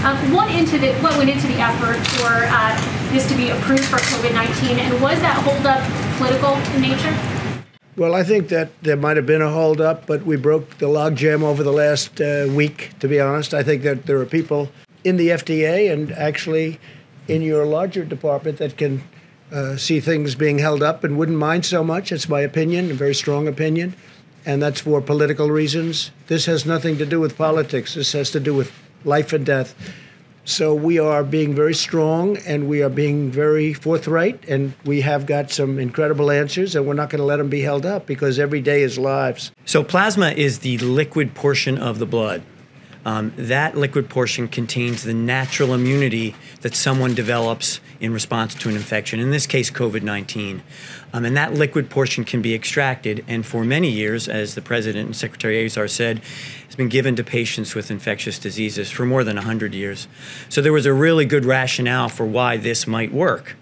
What went into the effort for this to be approved for COVID-19, and was that holdup political in nature? Well, I think that there might have been a holdup, but we broke the logjam over the last week, to be honest. I think that there are people in the FDA and actually in your larger department that can see things being held up and wouldn't mind so much. It's my opinion, a very strong opinion, and that's for political reasons. This has nothing to do with politics. This has to do with life and death. So we are being very strong, and we are being very forthright, and we have got some incredible answers, and we're not going to let them be held up because every day is lives. So plasma is the liquid portion of the blood. That liquid portion contains the natural immunity that someone develops in response to an infection, in this case, COVID-19. And that liquid portion can be extracted, and for many years, as the President and Secretary Azar said, has been given to patients with infectious diseases for more than 100 years. So there was a really good rationale for why this might work.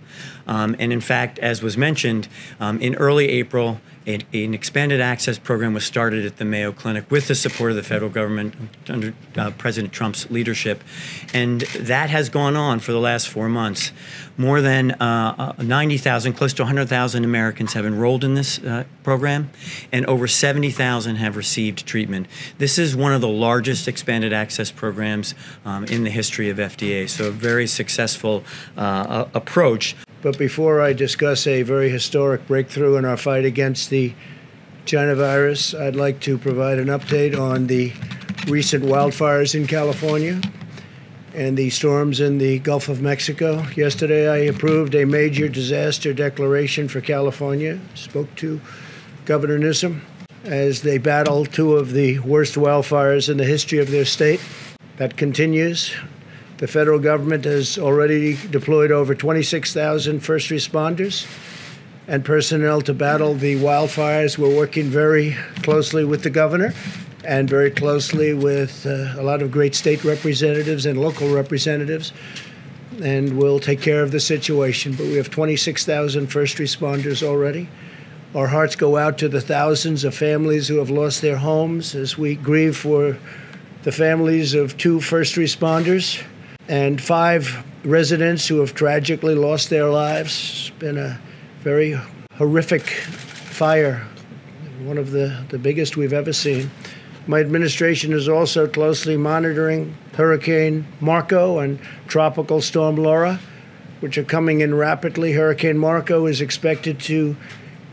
And in fact, as was mentioned, in early April, an expanded access program was started at the Mayo Clinic with the support of the federal government under President Trump's leadership. And that has gone on for the last 4 months. More than 90,000, close to 100,000 Americans have enrolled in this program, and over 70,000 have received treatment. This is one of the largest expanded access programs in the history of FDA, so a very successful approach. But before I discuss a very historic breakthrough in our fight against the China virus, I'd like to provide an update on the recent wildfires in California and the storms in the Gulf of Mexico. Yesterday, I approved a major disaster declaration for California. Spoke to Governor Newsom as they battle two of the worst wildfires in the history of their state. That continues. The federal government has already deployed over 26,000 first responders and personnel to battle the wildfires. We're working very closely with the governor and very closely with a lot of great state representatives and local representatives, and we'll take care of the situation. But we have 26,000 first responders already. Our hearts go out to the thousands of families who have lost their homes as we grieve for the families of 2 first responders and 5 residents who have tragically lost their lives. It's been a very horrific fire, one of the biggest we've ever seen. My administration is also closely monitoring Hurricane Marco and Tropical Storm Laura, which are coming in rapidly. Hurricane Marco is expected to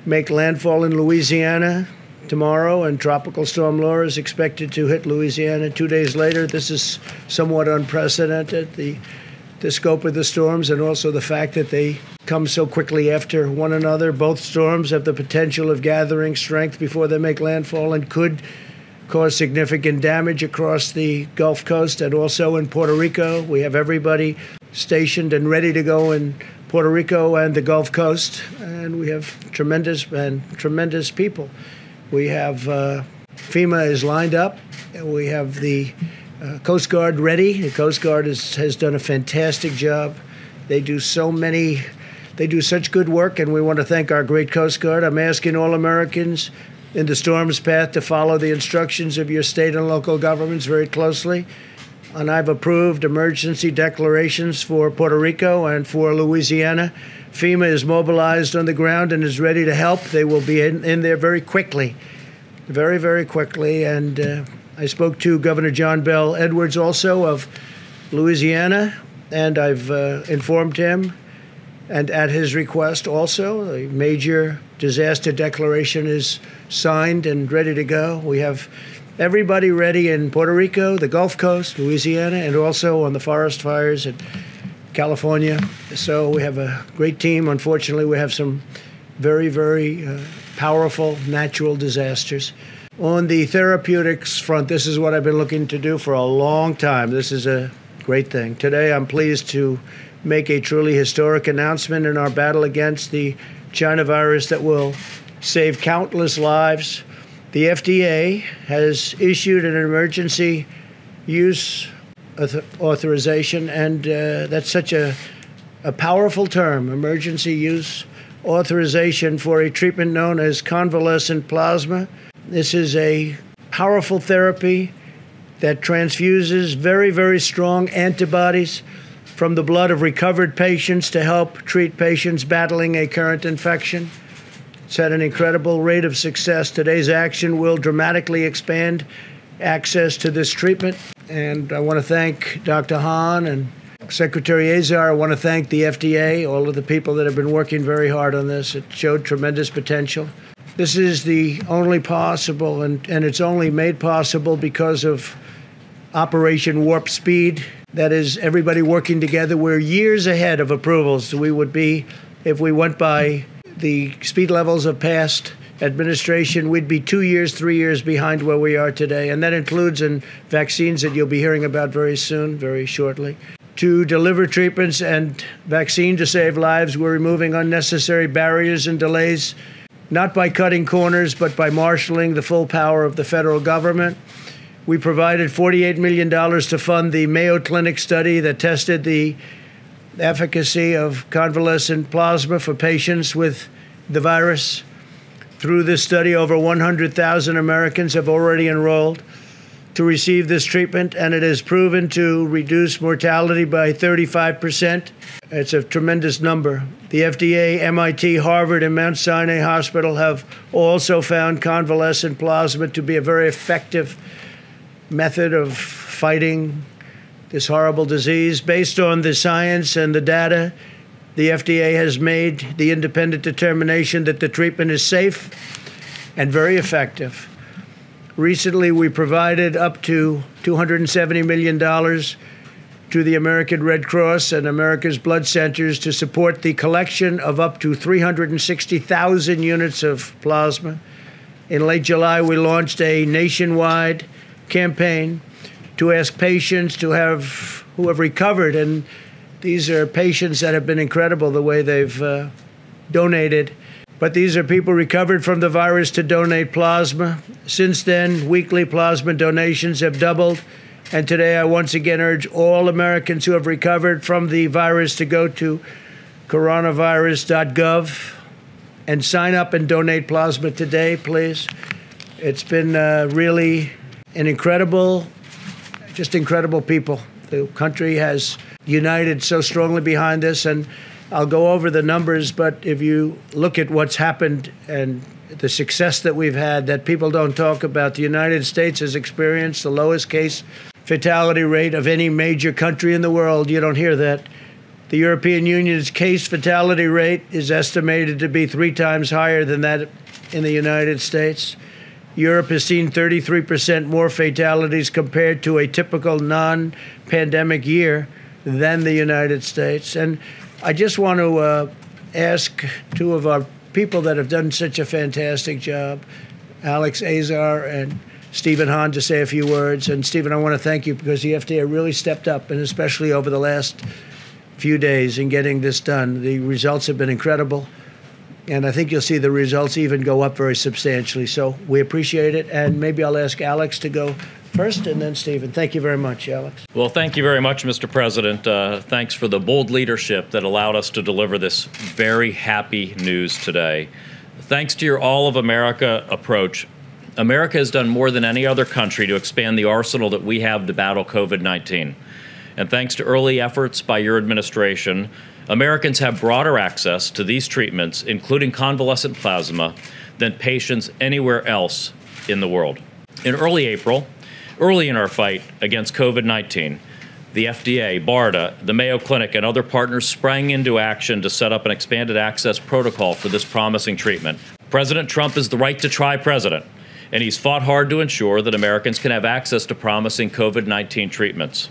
make landfall in Louisiana tomorrow, and Tropical Storm Laura is expected to hit Louisiana 2 days later. This is somewhat unprecedented, the scope of the storms and also the fact that they come so quickly after one another. Both storms have the potential of gathering strength before they make landfall and could cause significant damage across the Gulf Coast and also in Puerto Rico. We have everybody stationed and ready to go in Puerto Rico and the Gulf Coast, and we have tremendous people. We have FEMA is lined up, and we have the Coast Guard ready. The Coast Guard has done a fantastic job. They do such good work, and we want to thank our great Coast Guard. I'm asking all Americans in the storm's path to follow the instructions of your state and local governments very closely. And I've approved emergency declarations for Puerto Rico and for Louisiana. FEMA is mobilized on the ground and is ready to help. They will be in there very quickly, very, very quickly. And I spoke to Governor John Bell Edwards also of Louisiana, and I've informed him, and at his request also, a major disaster declaration is signed and ready to go. We have everybody ready in Puerto Rico, the Gulf Coast, Louisiana, and also on the forest fires in California. So we have a great team. Unfortunately, we have some very, very powerful natural disasters. On the therapeutics front, this is what I've been looking to do for a long time. This is a great thing. Today, I'm pleased to make a truly historic announcement in our battle against the China virus that will save countless lives. The FDA has issued an emergency use authorization, and that's such a powerful term, emergency use authorization for a treatment known as convalescent plasma. This is a powerful therapy that transfuses very, very strong antibodies from the blood of recovered patients to help treat patients battling a current infection. It's had an incredible rate of success. Today's action will dramatically expand access to this treatment. And I want to thank Dr. Hahn and Secretary Azar. I want to thank the FDA, all of the people that have been working very hard on this. It showed tremendous potential. This is the only possible, and it's only made possible because of Operation Warp Speed. That is, everybody working together. We're years ahead of approvals we would be if we went by the speed levels of past administration. We'd be 2 years, 3 years behind where we are today. And that includes in vaccines that you'll be hearing about very soon, very shortly. To deliver treatments and vaccine to save lives, we're removing unnecessary barriers and delays, not by cutting corners, but by marshaling the full power of the federal government. We provided $48 million to fund the Mayo Clinic study that tested the efficacy of convalescent plasma for patients with the virus. Through this study, over 100,000 Americans have already enrolled to receive this treatment, and it has proven to reduce mortality by 35%. It's a tremendous number. The FDA, MIT, Harvard, and Mount Sinai Hospital have also found convalescent plasma to be a very effective method of fighting this horrible disease. Based on the science and the data, the FDA has made the independent determination that the treatment is safe and very effective. Recently, we provided up to $270 million to the American Red Cross and America's Blood Centers to support the collection of up to 360,000 units of plasma. In late July, we launched a nationwide campaign to ask patients who have recovered, and these are patients that have been incredible the way they've donated. But these are people recovered from the virus to donate plasma. Since then, weekly plasma donations have doubled. And today, I once again urge all Americans who have recovered from the virus to go to coronavirus.gov and sign up and donate plasma today, please. It's been really an incredible people. The country has united so strongly behind this, and I'll go over the numbers, but if you look at what's happened and the success that we've had that people don't talk about, the United States has experienced the lowest case fatality rate of any major country in the world. You don't hear that. The European Union's case fatality rate is estimated to be 3 times higher than that in the United States. Europe has seen 33% more fatalities compared to a typical non-pandemic year than the United States. And I just want to ask two of our people that have done such a fantastic job, Alex Azar and Stephen Hahn, to say a few words. And Stephen, I want to thank you because the FDA really stepped up, and especially over the last few days in getting this done. The results have been incredible. And I think you'll see the results even go up very substantially. So we appreciate it. And maybe I'll ask Alex to go first and then Stephen. Thank you very much, Alex. Well, thank you very much, Mr. President. Thanks for the bold leadership that allowed us to deliver this very happy news today. Thanks to your all of America approach, America has done more than any other country to expand the arsenal that we have to battle COVID-19. And thanks to early efforts by your administration, Americans have broader access to these treatments, including convalescent plasma, than patients anywhere else in the world. In early April, early in our fight against COVID-19, the FDA, BARDA, the Mayo Clinic, and other partners sprang into action to set up an expanded access protocol for this promising treatment. President Trump is the right-to-try president, and he's fought hard to ensure that Americans can have access to promising COVID-19 treatments.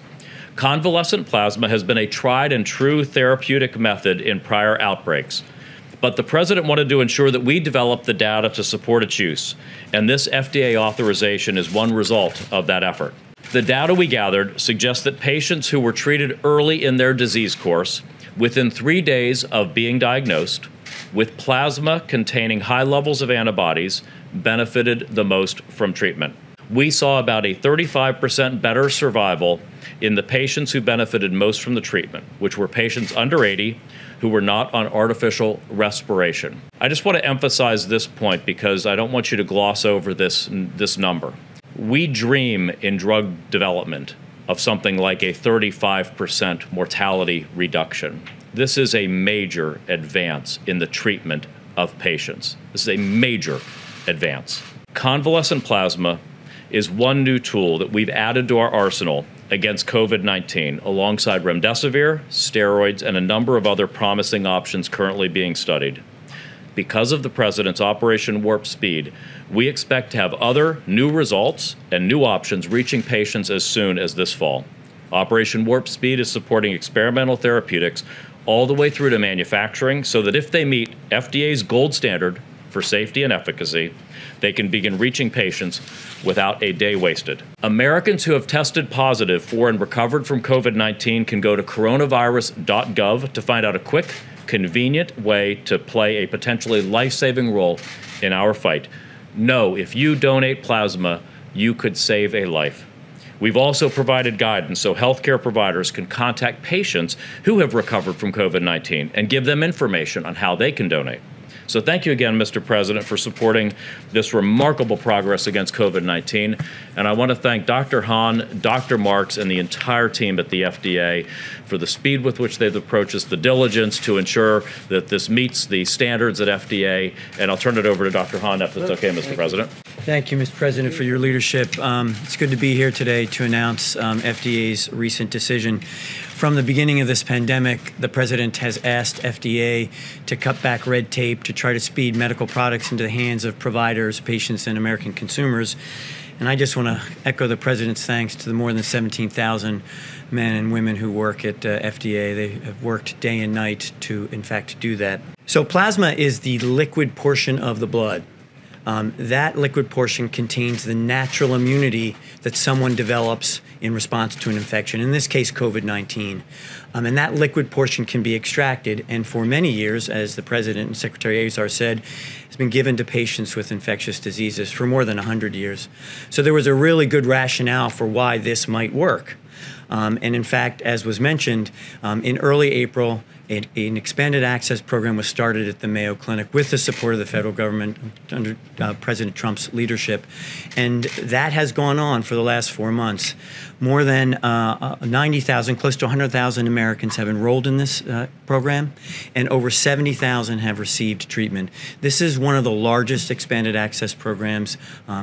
Convalescent plasma has been a tried and true therapeutic method in prior outbreaks, but the president wanted to ensure that we develop the data to support its use, and this FDA authorization is one result of that effort. The data we gathered suggests that patients who were treated early in their disease course, within 3 days of being diagnosed, with plasma containing high levels of antibodies, benefited the most from treatment. We saw about a 35% better survival in the patients who benefited most from the treatment, which were patients under 80 who were not on artificial respiration. I just want to emphasize this point because I don't want you to gloss over this number. We dream in drug development of something like a 35% mortality reduction. This is a major advance in the treatment of patients. This is a major advance. Convalescent plasma is one new tool that we've added to our arsenal against COVID-19, alongside remdesivir, steroids, and a number of other promising options currently being studied. Because of the President's Operation Warp Speed, we expect to have other new results and new options reaching patients as soon as this fall. Operation Warp Speed is supporting experimental therapeutics all the way through to manufacturing, so that if they meet FDA's gold standard for safety and efficacy, they can begin reaching patients without a day wasted. Americans who have tested positive for and recovered from COVID-19 can go to coronavirus.gov to find out a quick, convenient way to play a potentially life-saving role in our fight. Know if you donate plasma, you could save a life. We've also provided guidance so healthcare providers can contact patients who have recovered from COVID-19 and give them information on how they can donate. So thank you again, Mr. President, for supporting this remarkable progress against COVID-19. And I want to thank Dr. Hahn, Dr. Marks, and the entire team at the FDA for the speed with which they've approached this, the diligence to ensure that this meets the standards at FDA. And I'll turn it over to Dr. Hahn, if that's okay, Mr. President. Thank you, Mr. President, for your leadership. It's good to be here today to announce FDA's recent decision. From the beginning of this pandemic, the President has asked FDA to cut back red tape to try to speed medical products into the hands of providers, patients, and American consumers. And I just want to echo the President's thanks to the more than 17,000 men and women who work at FDA. They have worked day and night to, in fact, do that. So plasma is the liquid portion of the blood. That liquid portion contains the natural immunity that someone develops in response to an infection, in this case COVID-19. And that liquid portion can be extracted, and for many years, as the President and Secretary Azar said, has been given to patients with infectious diseases for more than 100 years. So there was a really good rationale for why this might work. And in fact, as was mentioned, in early April, an expanded access program was started at the Mayo Clinic with the support of the federal government under President Trump's leadership. And that has gone on for the last 4 months. More than 90,000, close to 100,000 Americans have enrolled in this program, and over 70,000 have received treatment. This is one of the largest expanded access programs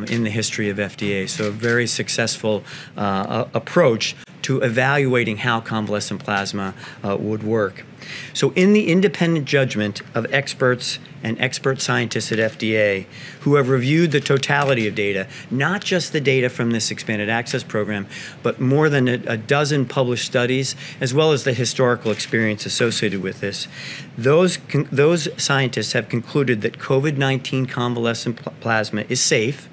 in the history of FDA, so a very successful approach to evaluating how convalescent plasma would work. So in the independent judgment of experts and expert scientists at FDA who have reviewed the totality of data, not just the data from this expanded access program, but more than a dozen published studies, as well as the historical experience associated with this, those scientists have concluded that COVID-19 convalescent plasma is safe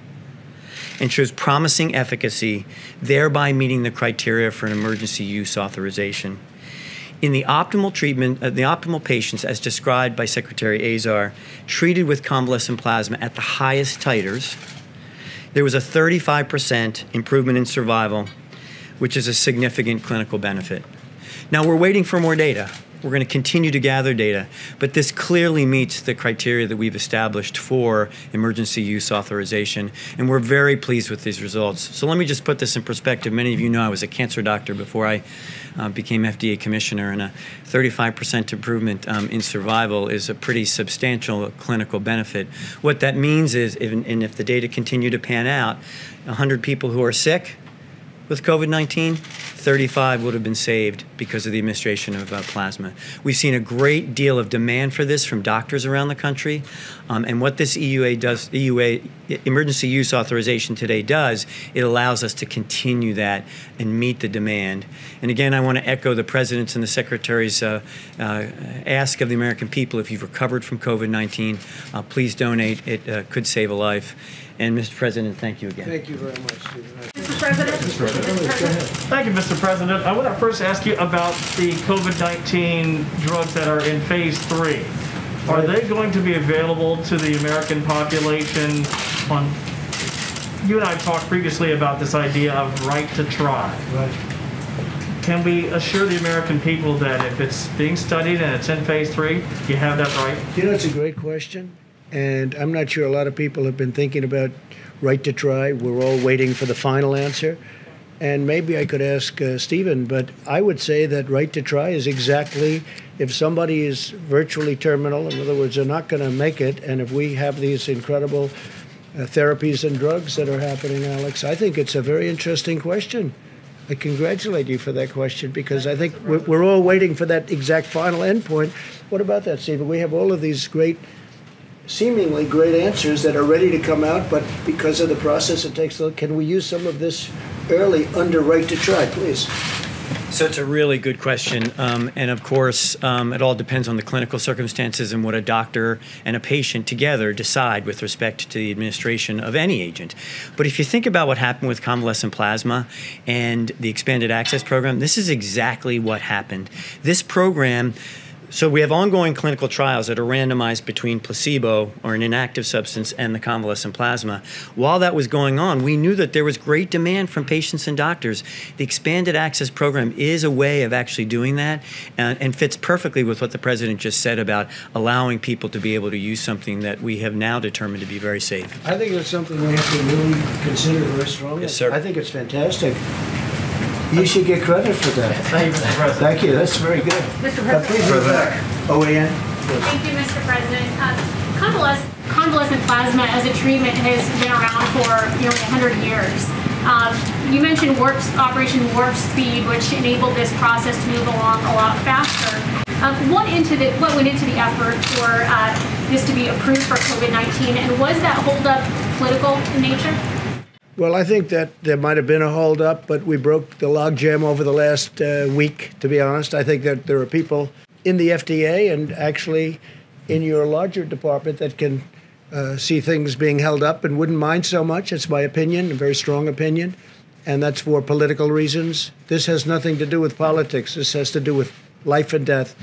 and shows promising efficacy, thereby meeting the criteria for an emergency use authorization. In the optimal treatment, the optimal patients, as described by Secretary Azar, treated with convalescent plasma at the highest titers, there was a 35% improvement in survival, which is a significant clinical benefit. Now, we're waiting for more data. We're going to continue to gather data, but this clearly meets the criteria that we've established for emergency use authorization, and we're very pleased with these results. So let me just put this in perspective. Many of you know I was a cancer doctor before I became FDA commissioner, and a 35% improvement in survival is a pretty substantial clinical benefit. What that means is, if the data continue to pan out, 100 people who are sick with COVID-19, 35 would have been saved because of the administration of plasma. We've seen a great deal of demand for this from doctors around the country, and what this EUA emergency use authorization today does, it allows us to continue that and meet the demand. And again, I want to echo the President's and the Secretary's ask of the American people: if you've recovered from COVID-19, please donate. It could save a life. And Mr. President, thank you again. Thank you very much, Mr. President. Thank you, Mr. President. I want to first ask you about the COVID-19 drugs that are in phase 3. Are they going to be available to the American population? You and I talked previously about this idea of right to try. Right. Can we assure the American people that if it's being studied and it's in phase 3, you have that right? You know, it's a great question, and I'm not sure a lot of people have been thinking about right to try. We're all waiting for the final answer. And maybe I could ask Stephen, but I would say that right to try is exactly if somebody is virtually terminal, in other words, they're not going to make it, and if we have these incredible therapies and drugs that are happening, Alex, I think it's a very interesting question. I congratulate you for that question because I think we're all waiting for that exact final endpoint. What about that, Stephen? We have all of these seemingly great answers that are ready to come out, but because of the process it takes, can we use some of this early under right to try, please? So it's a really good question. And of course, it all depends on the clinical circumstances and what a doctor and a patient together decide with respect to the administration of any agent. But if you think about what happened with convalescent plasma and the expanded access program, this is exactly what happened. This program, so we have ongoing clinical trials that are randomized between placebo or an inactive substance and the convalescent plasma. While that was going on, we knew that there was great demand from patients and doctors. The expanded access program is a way of actually doing that and fits perfectly with what the president just said about allowing people to be able to use something that we have now determined to be very safe. I think that's something we have to really consider very strongly. Yes, sir. I think it's fantastic. You should get credit for that. Thank you, Mr. President. Thank you. That's very good. Mr. President. Please go back. OAN. Thank you, Mr. President. Convalescent plasma as a treatment has been around for nearly 100 years. You mentioned Operation Warp Speed, which enabled this process to move along a lot faster. What went into the effort for this to be approved for COVID-19, and was that holdup political in nature? Well, I think that there might have been a holdup, but we broke the logjam over the last week, to be honest. I think that there are people in the FDA and actually in your larger department that can see things being held up and wouldn't mind so much. It's my opinion, a very strong opinion, and that's for political reasons. This has nothing to do with politics. This has to do with life and death.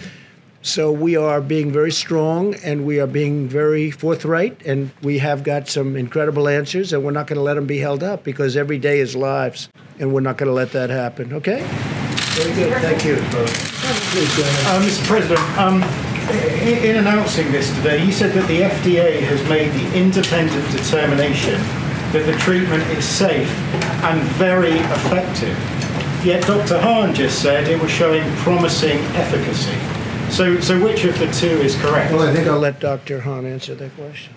So we are being very strong and we are being very forthright, and we have got some incredible answers, and we're not going to let them be held up because every day is lives, and we're not going to let that happen. Okay? Very good. Thank you. Please go ahead. Mr. President, in announcing this today, you said that the FDA has made the independent determination that the treatment is safe and very effective. Yet Dr. Hahn just said it was showing promising efficacy. So which of the two is correct? Well, I think I'll let Dr. Hahn answer that question.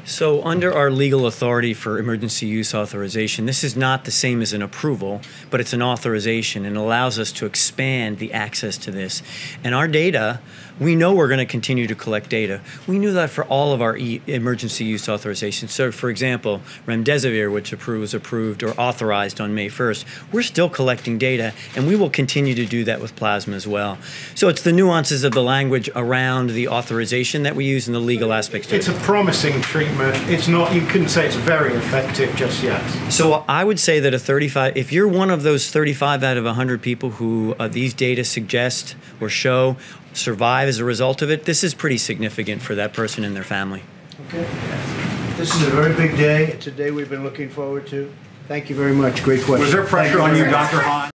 So under our legal authority for emergency use authorization, this is not the same as an approval, but it's an authorization and allows us to expand the access to this. And our data, we know we're going to continue to collect data. We knew that for all of our emergency use authorizations. So for example, remdesivir, which was approved or authorized on May 1st, we're still collecting data, and we will continue to do that with plasma as well. So it's the nuances of the language around the authorization that we use and the legal aspects to it. It's a promising treatment. It's not, you couldn't say it's very effective just yet. So I would say that if you're one of those 35 out of 100 people who these data suggest or show survive as a result of it, this is pretty significant for that person and their family. Okay. This is a very big day. It's a day we've been looking forward to. Thank you very much. Great question. Was there pressure on you, Dr. Hahn?